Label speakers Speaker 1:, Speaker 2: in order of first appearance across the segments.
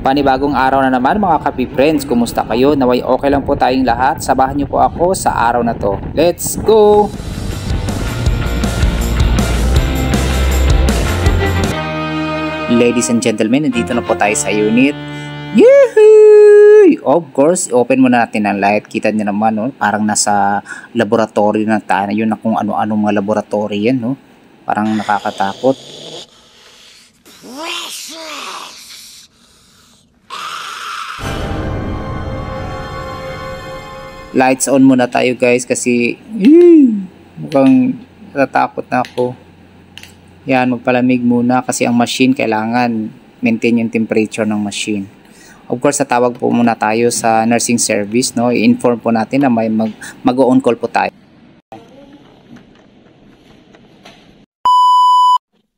Speaker 1: Panibagong araw na naman mga Kapi Friends, kumusta kayo? Naway okay lang po tayong lahat. Sabahan niyo po ako sa araw na to. Let's go! Ladies and gentlemen, nandito na po tayo sa unit. Yehey! Of course, open muna natin ang light. Kita niyo naman, no? Parang nasa laboratory na tayo. Yun na kung ano-ano mga laboratory yan, no? Parang nakakatakot. Lights on muna tayo guys kasi mukhang natatakot na ako. Yan, magpalamig muna kasi ang machine kailangan maintain yung temperature ng machine. Of course, tatawag po muna tayo sa nursing service, no? I-inform po natin na may mag-on call po tayo.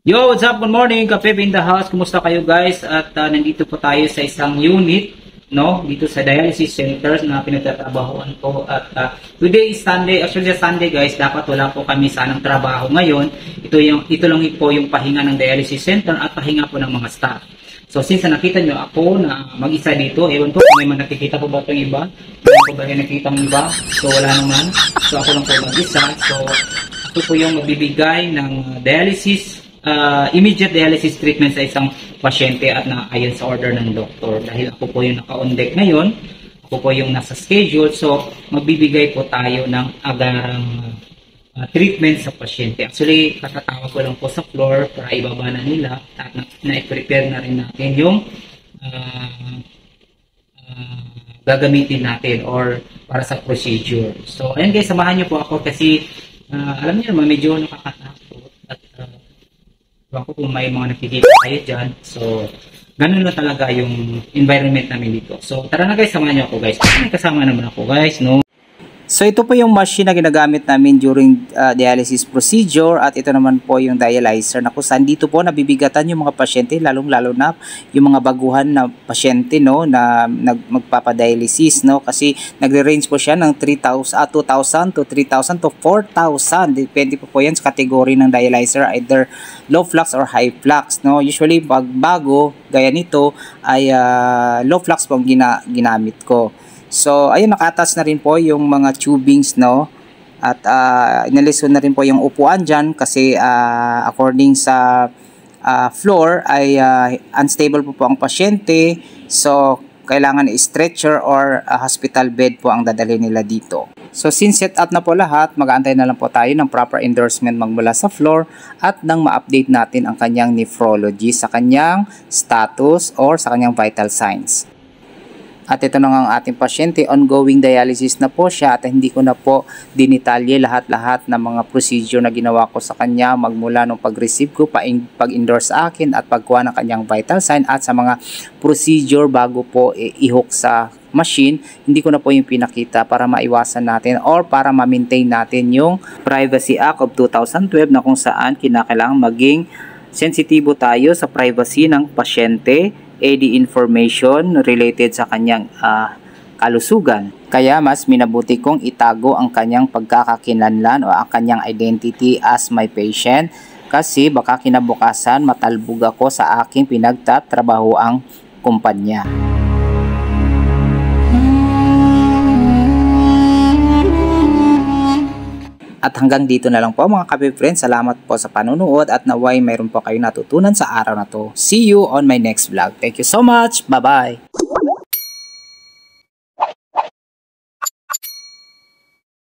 Speaker 1: Yo, what's up? Good morning, Kapep in the house. Kumusta kayo guys? At nandito po tayo sa isang unit, no, dito sa dialysis center na pinagtatrabahoan ko. At today is Sunday. Actually Sunday guys, dapat wala po kami sanang trabaho ngayon. Ito lang po yung pahinga ng dialysis center at pahinga po ng mga staff. So since nakita nyo ako na mag-isa dito, ewan ko kung may man nakikita po ba itong iba, ewan ko ba yung nakikita ng iba, so wala naman. So ako lang po mag-isa. So ito po yung magbibigay ng dialysis, immediate dialysis treatment sa isang pasyente at naayon sa order ng doktor. Dahil ako po yung naka-on deck ngayon, ako po yung nasa schedule, so magbibigay po tayo ng agarang treatment sa pasyente. Actually, katatawag ko lang po sa floor para ibaba na nila at na-prepare na rin natin yung gagamitin natin or para sa procedure. So, ayun guys, samahan niyo po ako kasi alam niyo naman, medyo nakakatakot at ako kung may mga nakikita kayo dyan. So, ganun na talaga yung environment namin dito. So, tara na guys, samahan niyo ako guys. May kasama naman ako guys, no? So, ito po yung machine na ginagamit namin during dialysis procedure at ito naman po yung dialyzer na kung saan dito po nabibigatan yung mga pasyente, lalong-lalo na yung mga baguhan na pasyente, no, na magpapadialysis, no, kasi nagre-range po siya ng 2,000 to 3,000 to 4,000. Depende po yan sa category ng dialyzer, either low flux or high flux, no. Usually, pag bago, gaya nito, ay low flux po ang ginamit ko. So, ayun, naka-attach na rin po yung mga tubings, no? At inalisod na rin po yung upuan dyan kasi according sa floor ay unstable po ang pasyente. So, kailangan stretcher or hospital bed po ang dadalhin nila dito. So, since set up na po lahat, mag-aantay na lang po tayo ng proper endorsement magmula sa floor at nang ma-update natin ang kanyang nephrology sa kanyang status or sa kanyang vital signs. At ito na nga ang ating pasyente, ongoing dialysis na po siya at hindi ko na po dinitalye lahat-lahat ng mga procedure na ginawa ko sa kanya magmula nung pag-receive ko, pag-endorse sa akin at pagkuha ng kanyang vital sign at sa mga procedure bago po i-hook sa machine. Hindi ko na po yung pinakita para maiwasan natin or para ma-maintain natin yung Privacy Act of 2012 na kung saan kinakailangan maging sensitibo tayo sa privacy ng pasyente, AD information related sa kanyang kalusugan. Kaya mas minabuti kong itago ang kanyang pagkakakilanlan o ang kanyang identity as my patient kasi baka kinabukasan matalbog ako sa aking pinagtatrabahoang kumpanya. At hanggang dito na lang po mga Kapi Friends. Salamat po sa panunood at naway mayroon po kayo natutunan sa araw na to. See you on my next vlog. Thank you so much. Bye-bye.